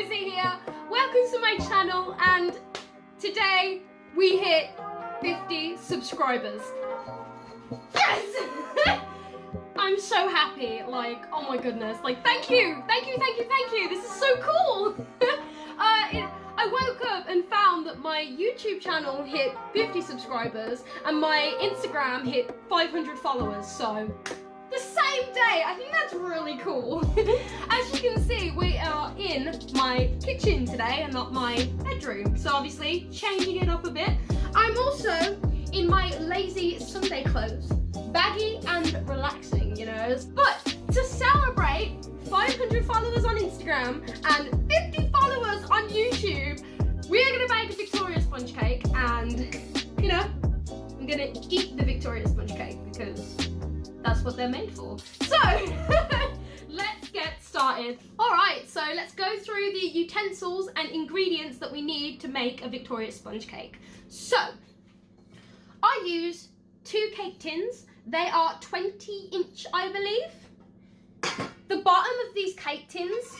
Rosie here. Welcome to my channel, and today we hit 50 subscribers. Yes! I'm so happy, like, oh my goodness, like, thank you. This is so cool. I woke up and found that my YouTube channel hit 50 subscribers and my Instagram hit 500 followers, so the same day. I think that's really cool. As you can see, we are in my kitchen today and not my bedroom, so obviously changing it up a bit. I'm also in my lazy Sunday clothes, baggy and relaxing, you know. But to celebrate 500 followers on Instagram and 50 followers on YouTube, we are gonna bake a Victoria sponge cake, and you know, I'm gonna eat the Victoria sponge cake because that's what they're made for. So let's get started. All right, so let's go through the utensils and ingredients that we need to make a Victoria sponge cake. So I use 2 cake tins. They are 20-inch, I believe. The bottom of these cake tins,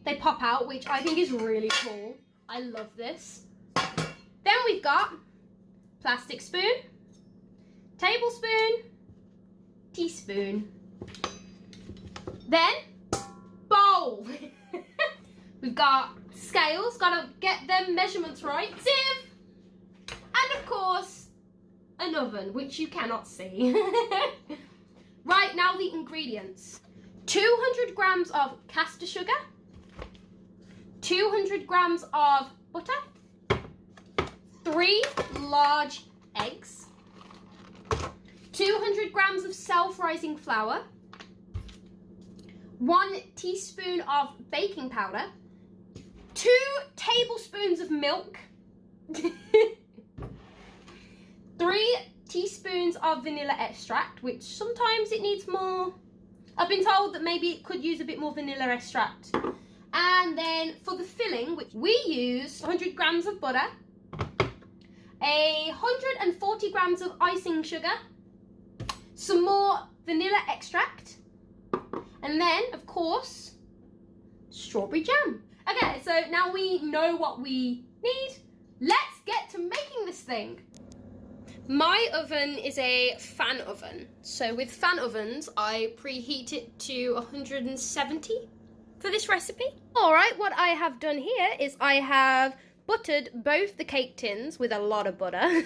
they pop out, which I think is really cool. I love this. Then we've got plastic spoon, tablespoon, teaspoon, then bowl. We've got scales, gotta get them measurements right, sieve, and of course an oven, which you cannot see. Right, now the ingredients: 200 grams of caster sugar, 200 grams of butter, 3 large eggs, 200 grams of self-rising flour, 1 teaspoon of baking powder, 2 tablespoons of milk, 3 teaspoons of vanilla extract, which sometimes it needs more. I've been told that maybe it could use a bit more vanilla extract. And then for the filling, which we use 100 grams of butter, 140 grams of icing sugar, some more vanilla extract, and then, of course, strawberry jam. Okay, so now we know what we need. Let's get to making this thing. My oven is a fan oven. So with fan ovens, I preheat it to 170 for this recipe. All right, what I have done here is I have buttered both the cake tins with a lot of butter.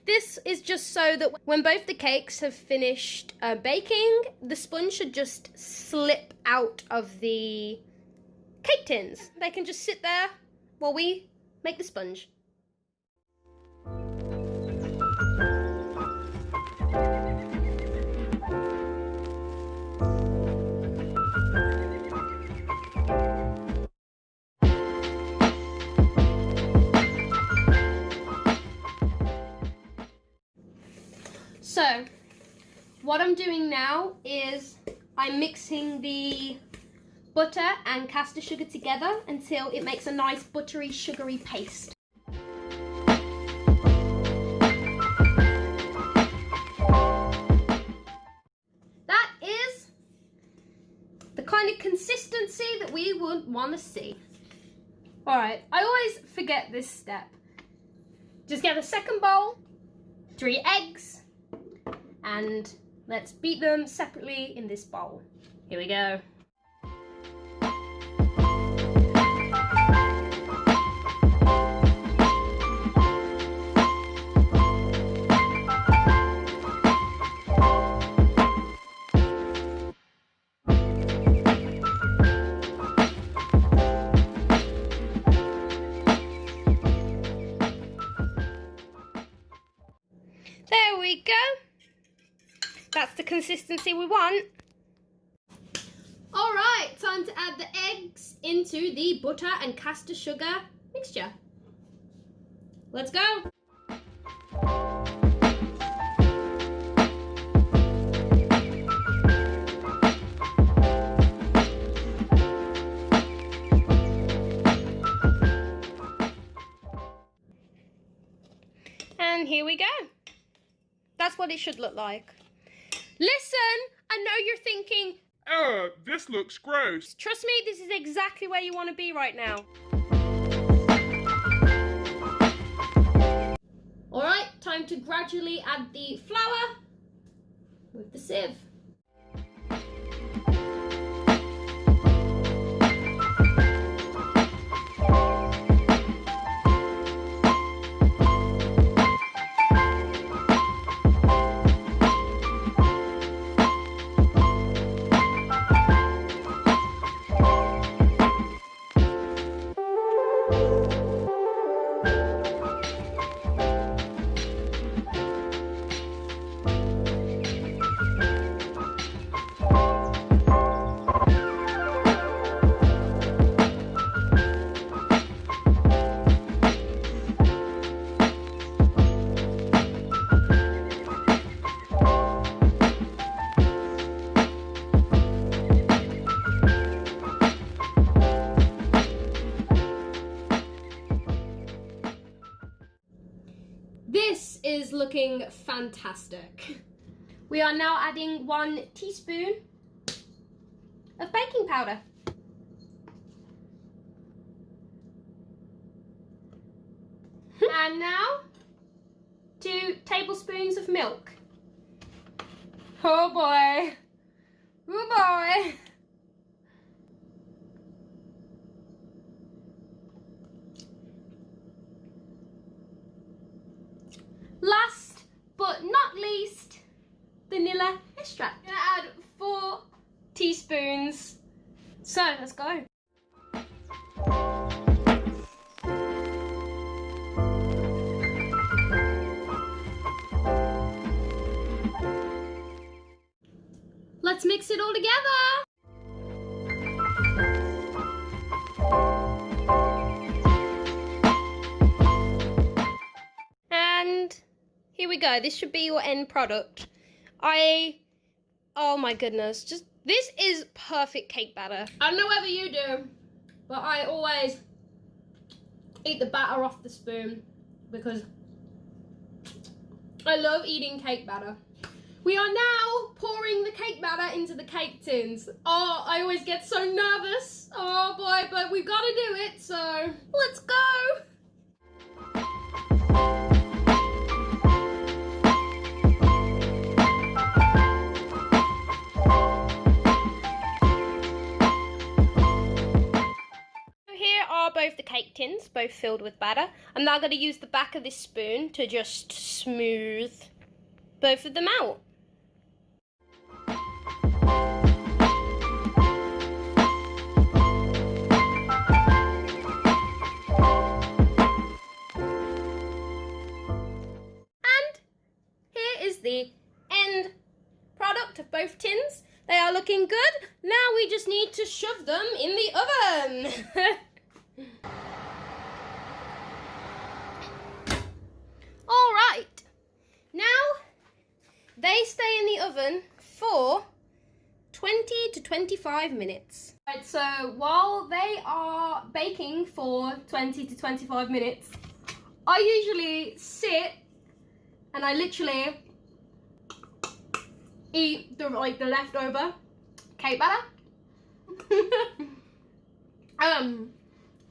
This is just so that when both the cakes have finished baking, the sponge should just slip out of the cake tins. They can just sit there while we make the sponge. So, what I'm doing now is I'm mixing the butter and caster sugar together until it makes a nice buttery, sugary paste. That is the kind of consistency that we would want to see. Alright, I always forget this step. Just get a second bowl, 3 eggs, and let's beat them separately in this bowl. Here we go. There we go. That's the consistency we want. All right, time to add the eggs into the butter and caster sugar mixture. Let's go. And here we go. That's what it should look like. Listen, I know you're thinking, This looks gross. Trust me, this is exactly where you want to be right now. Alright, time to gradually add the flour with the sieve. This is looking fantastic. We are now adding 1 teaspoon of baking powder. And now 2 tablespoons of milk. Oh boy. Oh boy. Last but not least, vanilla extract. I'm gonna add 4 teaspoons. So let's go. Let's mix it all together. And here we go. This should be your end product. Oh my goodness, this is perfect cake batter. I don't know whether you do, but I always eat the batter off the spoon because I love eating cake batter. We are now pouring the cake batter into the cake tins. Oh, I always get so nervous. Oh boy, but we've got to do it, so let's go. Both the cake tins, both filled with batter. I'm now going to use the back of this spoon to just smooth both of them out. And here is the end product of both tins. They are looking good. Now we just need to shove them in the oven. Alright, now they stay in the oven for 20 to 25 minutes. Right, so while they are baking for 20 to 25 minutes, I usually sit and I literally eat the leftover cake batter.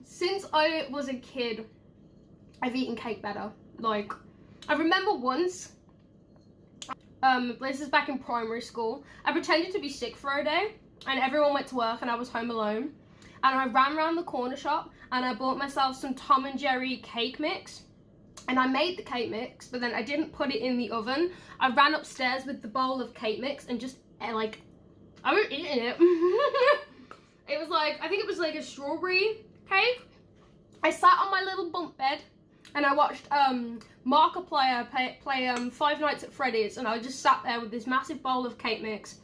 Since I was a kid, I've eaten cake batter. Like, I remember once, this is back in primary school, I pretended to be sick for a day, and everyone went to work and I was home alone, and I ran around the corner shop and I bought myself some Tom and Jerry cake mix, and I made the cake mix, but then I didn't put it in the oven. I ran upstairs with the bowl of cake mix and just, like, I was eating it. It was like, I think it was like a strawberry cake. I sat on my little bunk bed and I watched Markiplier play Five Nights at Freddy's, and I just sat there with this massive bowl of cake mix.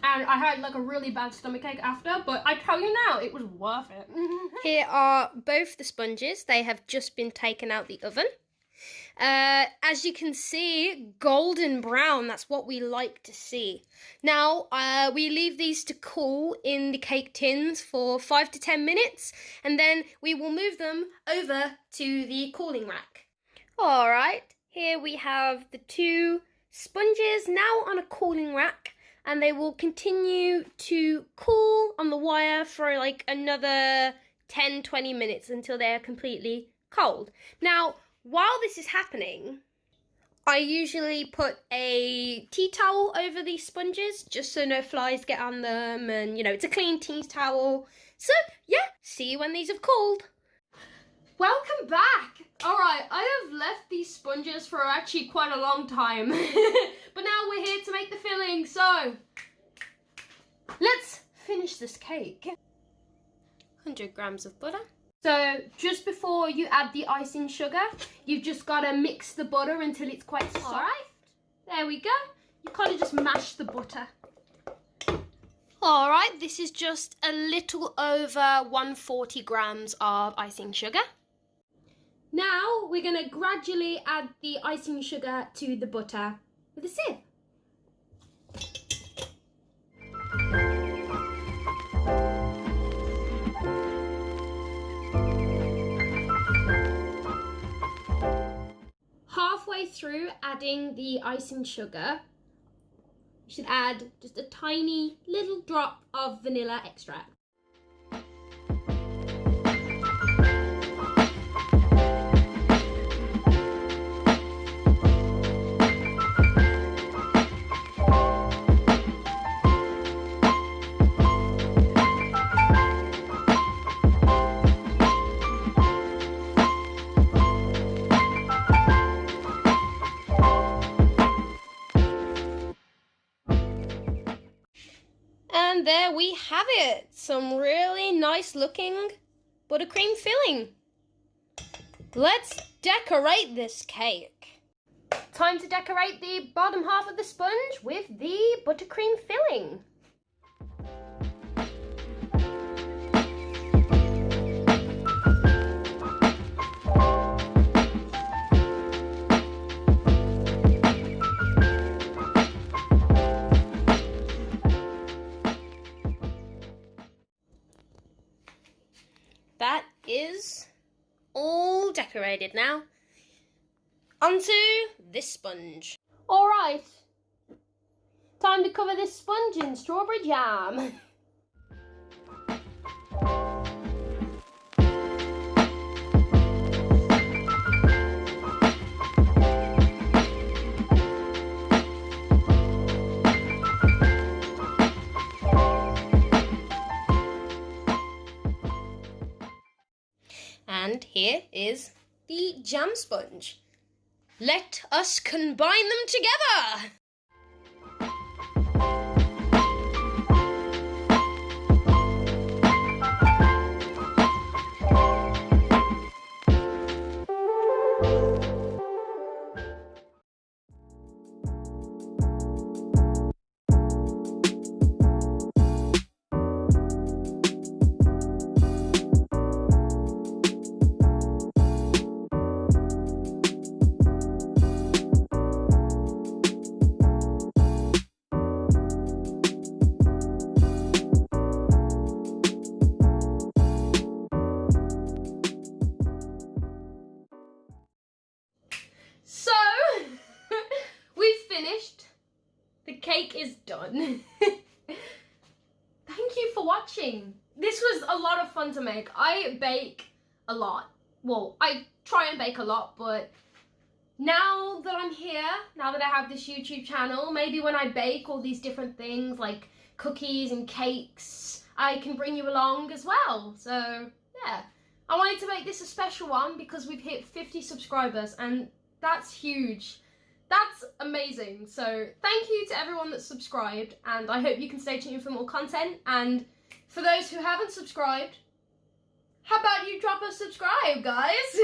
And I had like a really bad stomachache after, but I tell you now, it was worth it. Here are both the sponges. They have just been taken out the oven. As you can see, golden brown, that's what we like to see. Now, we leave these to cool in the cake tins for 5 to 10 minutes, and then we will move them over to the cooling rack. Alright, here we have the 2 sponges now on a cooling rack. and they will continue to cool on the wire for like another 10-20 minutes until they are completely cold. Now, while this is happening, I usually put a tea towel over these sponges just so no flies get on them, and you know, it's a clean tea towel. So yeah, see you when these have cooled. Welcome back. All right, I have left these sponges for actually quite a long time, but now we're here to make the filling. So let's finish this cake. 100 grams of butter. So just before you add the icing sugar, you've just got to mix the butter until it's quite soft. All right, there we go. You kind of just mash the butter. All right, this is just a little over 140 grams of icing sugar. Now we're going to gradually add the icing sugar to the butter with a sieve. Halfway through adding the icing sugar, you should add just a tiny little drop of vanilla extract. And there we have it, some really nice looking buttercream filling. Let's decorate this cake. Time to decorate the bottom half of the sponge with the buttercream filling. That is all decorated now. Onto this sponge. All right, time to cover this sponge in strawberry jam. And here is the jam sponge. Let us combine them together. So, we've finished. The cake is done. Thank you for watching. This was a lot of fun to make. I bake a lot. Well, I try and bake a lot, but now that I'm here, now that I have this YouTube channel, maybe when I bake all these different things like cookies and cakes, I can bring you along as well. So, yeah. I wanted to make this a special one because we've hit 50 subscribers and that's huge. That's amazing. So thank you to everyone that's subscribed, and I hope you can stay tuned for more content. And for those who haven't subscribed, how about you drop a subscribe, guys?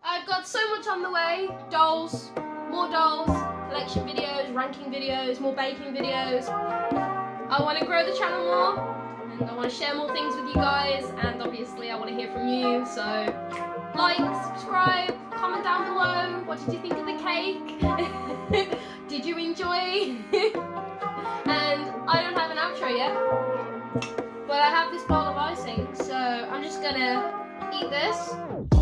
I've got so much on the way. Dolls, more dolls, collection videos, ranking videos, more baking videos. I want to grow the channel more, and I want to share more things with you guys, and obviously I want to hear from you. So like, subscribe, comment down below. What did you think of the cake? Did you enjoy? And I don't have an outro yet, but I have this bowl of icing, so I'm just gonna eat this.